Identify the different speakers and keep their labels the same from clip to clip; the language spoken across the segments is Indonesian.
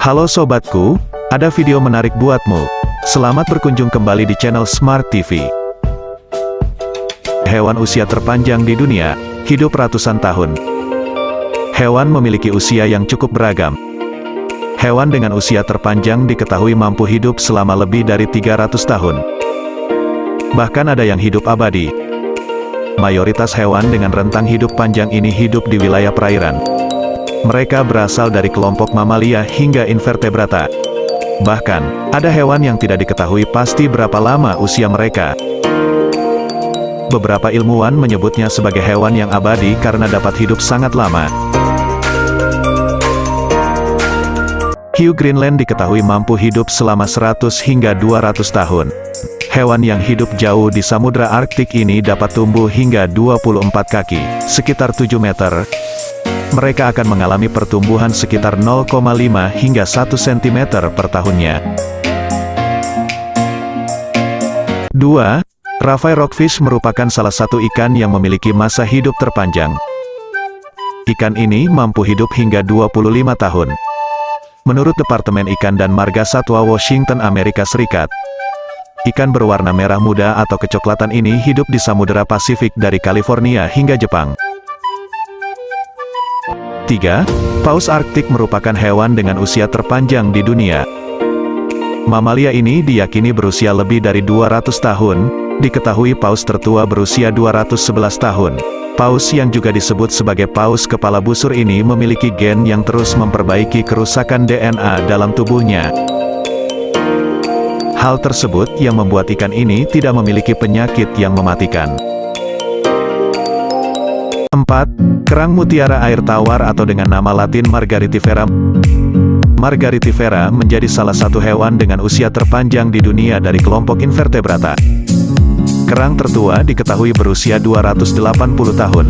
Speaker 1: Halo sobatku, ada video menarik buatmu. Selamat berkunjung kembali di channel Smart TV. Hewan usia terpanjang di dunia, hidup ratusan tahun. Hewan memiliki usia yang cukup beragam. Hewan dengan usia terpanjang diketahui mampu hidup selama lebih dari 300 tahun. Bahkan ada yang hidup abadi. Mayoritas hewan dengan rentang hidup panjang ini hidup di wilayah perairan. Mereka berasal dari kelompok mamalia hingga invertebrata. Bahkan, ada hewan yang tidak diketahui pasti berapa lama usia mereka. Beberapa ilmuwan menyebutnya sebagai hewan yang abadi karena dapat hidup sangat lama. Hiu Greenland diketahui mampu hidup selama 100 hingga 200 tahun. Hewan yang hidup jauh di Samudra Arktik ini dapat tumbuh hingga 24 kaki, sekitar 7 meter. Mereka akan mengalami pertumbuhan sekitar 0,5 hingga 1 cm per tahunnya. 2. Ravai rockfish merupakan salah satu ikan yang memiliki masa hidup terpanjang. Ikan ini mampu hidup hingga 25 tahun. Menurut Departemen Ikan dan Marga Satwa Washington, Amerika Serikat, ikan berwarna merah muda atau kecoklatan ini hidup di Samudra Pasifik dari California hingga Jepang. 3. Paus Arktik merupakan hewan dengan usia terpanjang di dunia. Mamalia ini diyakini berusia lebih dari 200 tahun, diketahui paus tertua berusia 211 tahun. Paus yang juga disebut sebagai paus kepala busur ini memiliki gen yang terus memperbaiki kerusakan DNA dalam tubuhnya. Hal tersebut yang membuat ikan ini tidak memiliki penyakit yang mematikan. 4. Kerang mutiara air tawar atau dengan nama latin Margaritifera. Margaritifera menjadi salah satu hewan dengan usia terpanjang di dunia dari kelompok invertebrata. Kerang tertua diketahui berusia 280 tahun.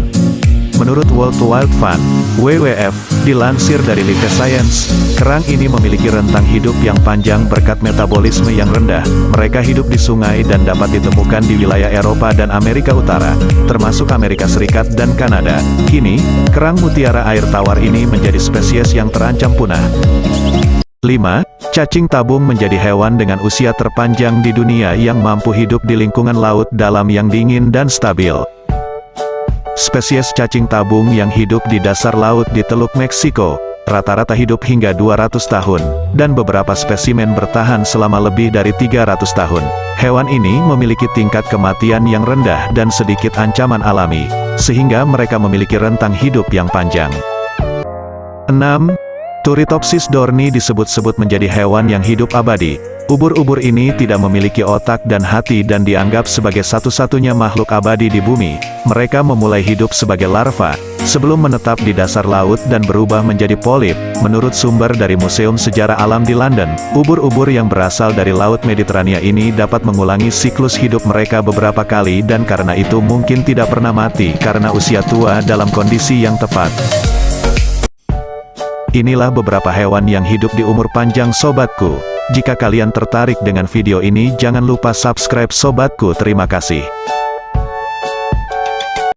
Speaker 1: Menurut World Wide Fund, WWF, dilansir dari Life Science, kerang ini memiliki rentang hidup yang panjang berkat metabolisme yang rendah. Mereka hidup di sungai dan dapat ditemukan di wilayah Eropa dan Amerika Utara, termasuk Amerika Serikat dan Kanada. Kini, kerang mutiara air tawar ini menjadi spesies yang terancam punah. 5. Cacing tabung menjadi hewan dengan usia terpanjang di dunia yang mampu hidup di lingkungan laut dalam yang dingin dan stabil. Spesies cacing tabung yang hidup di dasar laut di Teluk Meksiko, rata-rata hidup hingga 200 tahun, dan beberapa spesimen bertahan selama lebih dari 300 tahun. Hewan ini memiliki tingkat kematian yang rendah dan sedikit ancaman alami, sehingga mereka memiliki rentang hidup yang panjang. 6. Turritopsis dohrnii disebut-sebut menjadi hewan yang hidup abadi. Ubur-ubur ini tidak memiliki otak dan hati dan dianggap sebagai satu-satunya makhluk abadi di bumi. Mereka memulai hidup sebagai larva, sebelum menetap di dasar laut dan berubah menjadi polip. Menurut sumber dari Museum Sejarah Alam di London, ubur-ubur yang berasal dari Laut Mediterania ini dapat mengulangi siklus hidup mereka beberapa kali dan karena itu mungkin tidak pernah mati karena usia tua dalam kondisi yang tepat. Inilah beberapa hewan yang hidup di umur panjang sobatku. Jika kalian tertarik dengan video ini jangan lupa subscribe sobatku. Terima kasih.